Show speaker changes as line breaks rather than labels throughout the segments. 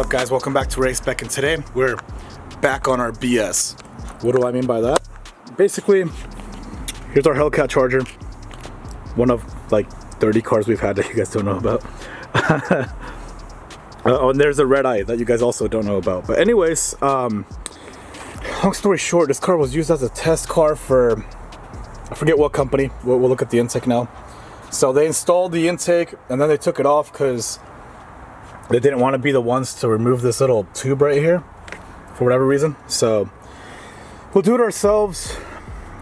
up, guys? Welcome back to Race-Spec, and today we're back on our BS. What do I mean by that? Basically, here's our Hellcat Charger, one of like 30 cars we've had that you guys don't know about. Oh, and there's a red eye that you guys also don't know about. But anyways, long story short, this car was used as a test car for, I forget what company. We'll look at the intake now. So they installed the intake and then they took it off because they didn't want to be the ones to remove this little tube right here for whatever reason. So we'll do it ourselves.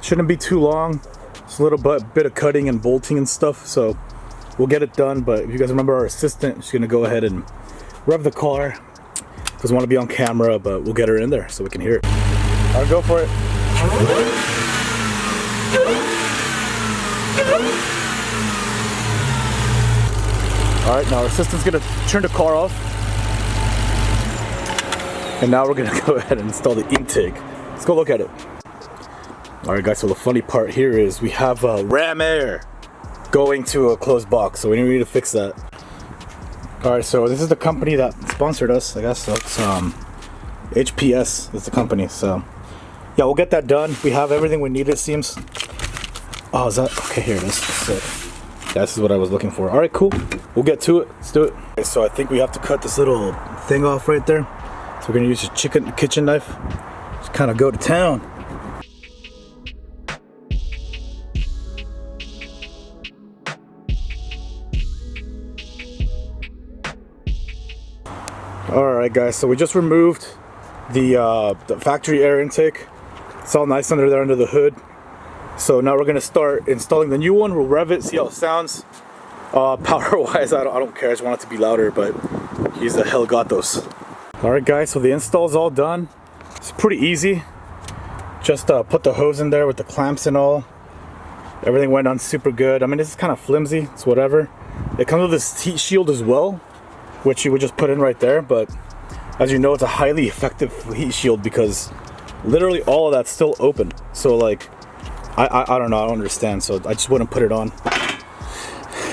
Shouldn't be too long. It's a little bit of cutting and bolting and stuff. So we'll get it done. But if you guys remember, our assistant, she's gonna go ahead and rev the car. Doesn't want to be on camera, but we'll get her in there so we can hear it. All right, go for it. All right, now our assistant's gonna turn the car off. And now we're gonna go ahead and install the intake. Let's go look at it. All right, guys, so the funny part here is we have a ram air going to a closed box, so we need to fix that. All right, so this is the company that sponsored us, I guess. So it's HPS is the company, so yeah, we'll get that done. We have everything we need, it seems. Oh, is that, okay, here it is. This is what I was looking for. All right, cool. We'll get to it. Let's do it. Okay, so I think we have to cut this little thing off right there. So we're gonna use a kitchen knife. Just kind of go to town. All right, guys. So we just removed the factory air intake. It's all nice under there under the hood. So now we're gonna start installing the new one. We'll rev it, see how it sounds. Power-wise, I don't care. I just want it to be louder, but he's the Hellgatos. All right, guys. So the install's all done. It's pretty easy. Just put the hose in there with the clamps and all. Everything went on super good. I mean, this is kind of flimsy. It's whatever. It comes with this heat shield as well, which you would just put in right there. But as you know, it's a highly effective heat shield because literally all of that's still open. So like, I don't know, I don't understand, so I just wouldn't put it on.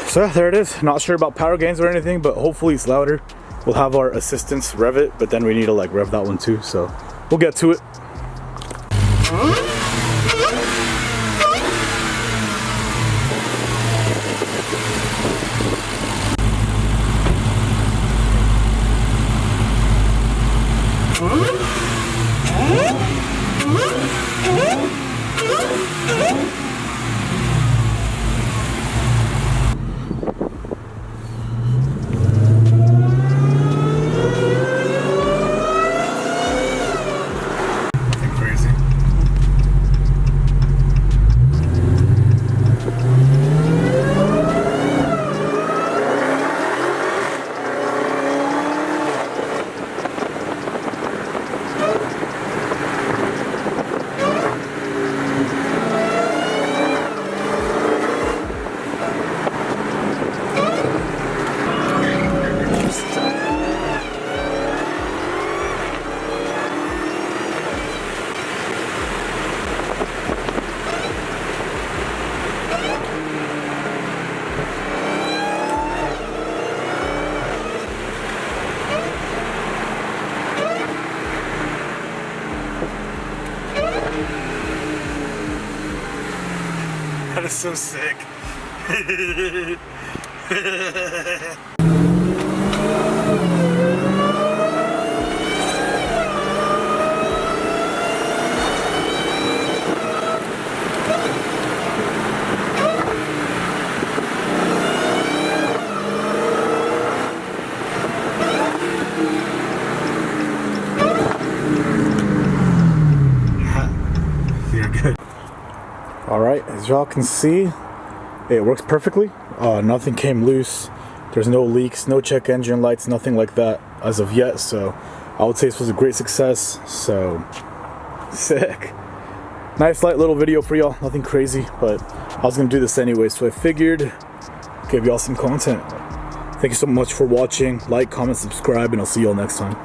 So yeah, there it is. Not sure about power gains or anything, but hopefully it's louder. We'll have our assistants rev it, but then we need to like rev that one too, so we'll get to it. That is so sick. You're good. Alright, as y'all can see, it works perfectly. Nothing came loose. There's no leaks, no check engine lights, nothing like that as of yet. So I would say this was a great success. So sick. Nice light little video for y'all. Nothing crazy, but I was gonna do this anyway, so I figured give y'all some content. Thank you so much for watching. Like, comment, subscribe, and I'll see y'all next time.